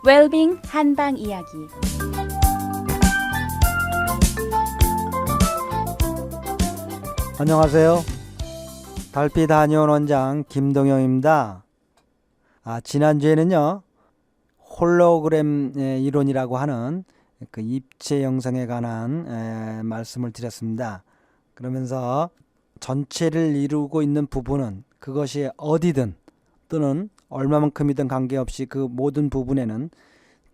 웰빙 한방 이야기. 안녕하세요. 달빛 한의원 원장 김동영입니다. 지난주에는요, 홀로그램 이론이라고 하는 그 입체 영상에 관한 말씀을 드렸습니다. 그러면서 전체를 이루고 있는 부분은 그것이 어디든 또는 얼마만큼이든 관계없이 그 모든 부분에는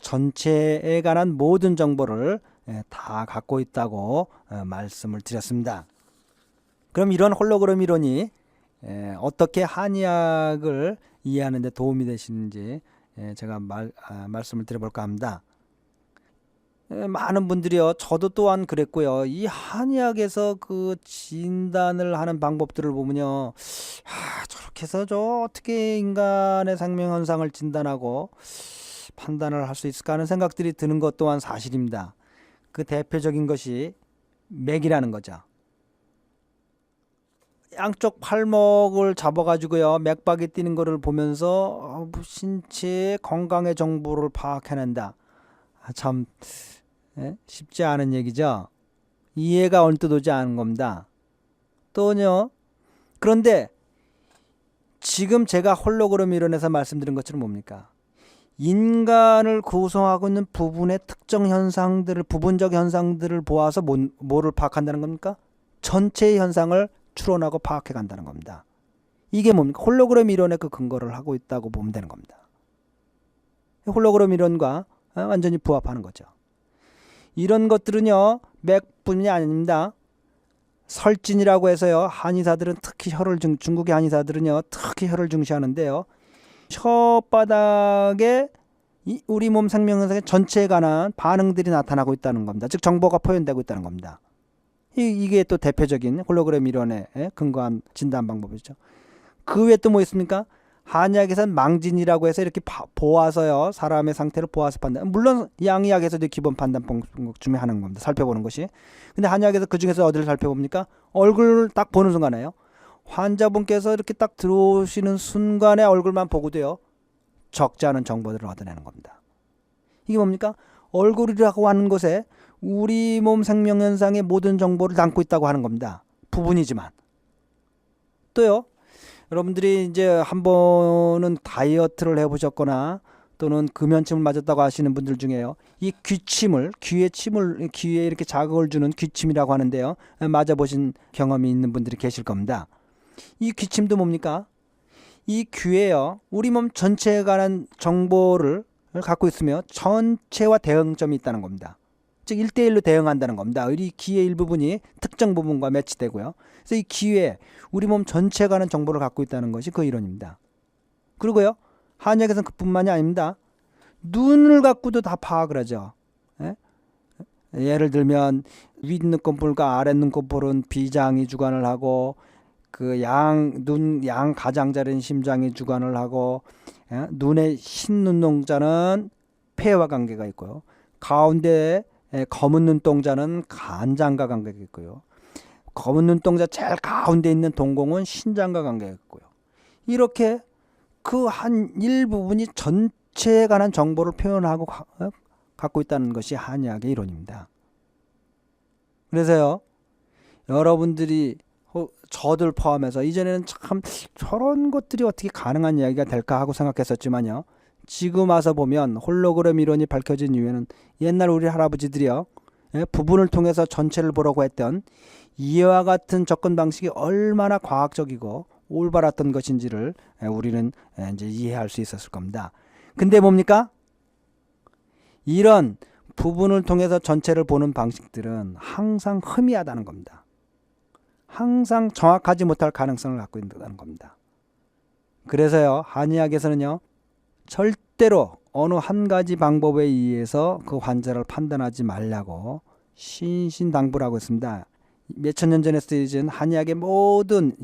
전체에 관한 모든 정보를 다 갖고 있다고 말씀을 드렸습니다. 그럼 이런 홀로그램 이론이 어떻게 한의학을 이해하는 데 도움이 되시는지 제가 말씀을 드려볼까 합니다. 많은 분들이요, 저도 또한 그랬고요, 이 한의학에서 그 진단을 하는 방법들을 보면요, 저렇게 해서 저 어떻게 인간의 생명 현상을 진단하고 판단을 할 수 있을까 하는 생각들이 드는 것 또한 사실입니다. 그 대표적인 것이 맥이라는 거죠. 양쪽 팔목을 잡아가지고요, 맥박이 뛰는 거를 보면서 신체의 건강의 정보를 파악해낸다. 참 쉽지 않은 얘기죠. 이해가 언뜻 오지 않은 겁니다. 또요, 그런데 지금 제가 홀로그램 이론에서 말씀드린 것처럼 뭡니까? 인간을 구성하고 있는 부분의 특정 현상들을, 부분적 현상들을 보아서 뭐를 파악한다는 겁니까? 전체의 현상을 추론하고 파악해 간다는 겁니다. 이게 뭡니까? 홀로그램 이론의 그 근거를 하고 있다고 보면 되는 겁니다. 홀로그램 이론과 완전히 부합하는 거죠. 이런 것들은요, 맥뿐이 아닙니다. 설진이라고 해서요, 한의사들은 특히 중국의 한의사들은요, 특히 혀를 중시하는데요, 혓바닥에 우리 몸 생명현상의 전체에 관한 반응들이 나타나고 있다는 겁니다. 즉 정보가 표현되고 있다는 겁니다. 이게 또 대표적인 홀로그램 이론에 근거한 진단 방법이죠. 그 외에 또 뭐 있습니까? 한의학에서는 망진이라고 해서 이렇게 보아서요, 사람의 상태를 보아서 판단. 물론 양의학에서도 기본 판단 방법 중에 하나인 겁니다. 살펴보는 것이. 근데 한의학에서 그 중에서 어디를 살펴봅니까? 얼굴을 딱 보는 순간에요, 환자분께서 이렇게 딱 들어오시는 순간에 얼굴만 보고도요, 적지 않은 정보들을 얻어내는 겁니다. 이게 뭡니까? 얼굴이라고 하는 것에 우리 몸 생명현상의 모든 정보를 담고 있다고 하는 겁니다. 부분이지만. 또요, 여러분들이 이제 한 번은 다이어트를 해보셨거나 또는 금연침을 맞았다고 하시는 분들 중에요, 이 귀에 이렇게 자극을 주는 귀침이라고 하는데요, 맞아보신 경험이 있는 분들이 계실 겁니다. 이 귀침도 뭡니까? 이 귀에요, 우리 몸 전체에 관한 정보를 갖고 있으며 전체와 대응점이 있다는 겁니다. 즉 1대1로 대응한다는 겁니다. 이 귀의 일부분이 특정 부분과 매치되고요. 그래서 이 귀에 우리 몸 전체에 관한 정보를 갖고 있다는 것이 그 이론입니다. 그리고요, 한의학에서는 그뿐만이 아닙니다. 눈을 갖고도 다 파악을 하죠. 예를 들면 윗눈꺼풀과 아랫눈꺼풀은 비장이 주관을 하고, 그 양 가장자리는 심장이 주관을 하고, 눈의 흰 눈동자는 폐와 관계가 있고요, 가운데 검은 눈동자는 간장과 관계가 있고요, 검은 눈동자 제일 가운데 있는 동공은 신장과 관계가 있고요. 이렇게 그 한 일부분이 전체에 관한 정보를 표현하고 갖고 있다는 것이 한의학의 이론입니다. 그래서요, 여러분들이 저들 포함해서 이전에는 참 저런 것들이 어떻게 가능한 이야기가 될까 하고 생각했었지만요, 지금 와서 보면 홀로그램 이론이 밝혀진 이유에는 옛날 우리 할아버지들이요, 부분을 통해서 전체를 보려고 했던 이와 같은 접근 방식이 얼마나 과학적이고 올바랐던 것인지를 우리는 이제 이해할 수 있었을 겁니다. 근데 뭡니까? 이런 부분을 통해서 전체를 보는 방식들은 항상 희미하다는 겁니다. 항상 정확하지 못할 가능성을 갖고 있다는 겁니다. 그래서요, 한의학에서는요, 절대로 어느 한 가지 방법에 의해서 그 환자를 판단하지 말라고 신신당부를 하고 있습니다. 몇천 년 전에 쓰여진 한의학의 모든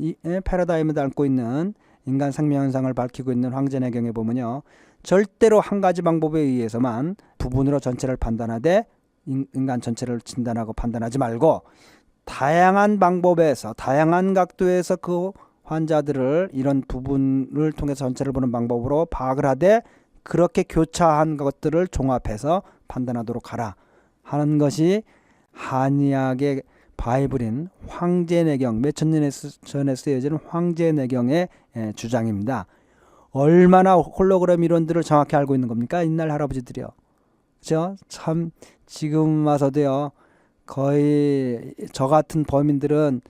패러다임을 담고 있는 인간 생명현상을 밝히고 있는 황제내경에 보면요, 절대로 한 가지 방법에 의해서만 부분으로 전체를 판단하되 인간 전체를 진단하고 판단하지 말고, 다양한 방법에서 다양한 각도에서 그 환자들을 이런 부분을 통해서 전체를 보는 방법으로 파악을 하되 그렇게 교차한 것들을 종합해서 판단하도록 하라 하는 것이 한의학의 바이블인 황제내경, 몇천 년 전에 쓰여진 황제내경의 주장입니다. 얼마나 홀로그램 이론들을 정확히 알고 있는 겁니까? 옛날 할아버지들이요. 그죠? 참 지금 와서도요. 거의 저 같은 범인들은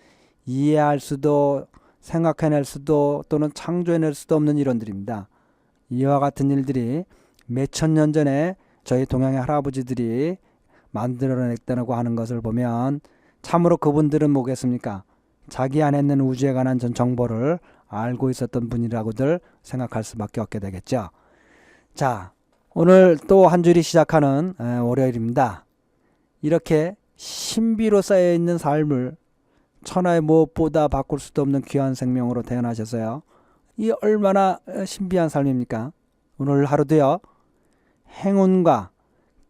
이해할 수도 생각해낼 수도 또는 창조해낼 수도 없는 이론들입니다. 이와 같은 일들이 몇천 년 전에 저희 동양의 할아버지들이 만들어냈다고 하는 것을 보면 참으로 그분들은 뭐겠습니까? 자기 안에 있는 우주에 관한 전 정보를 알고 있었던 분이라고들 생각할 수밖에 없게 되겠죠. 자, 오늘 또 한 주일이 시작하는 월요일입니다. 이렇게 신비로 쌓여있는 삶을 천하의 무엇보다 바꿀 수도 없는 귀한 생명으로 태어나셨어요. 이 얼마나 신비한 삶입니까? 오늘 하루도요. 행운과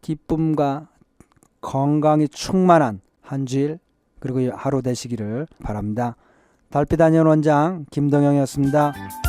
기쁨과 건강이 충만한 한 주일 그리고 하루 되시기를 바랍니다. 달빛 안녕 원장 김동영이었습니다.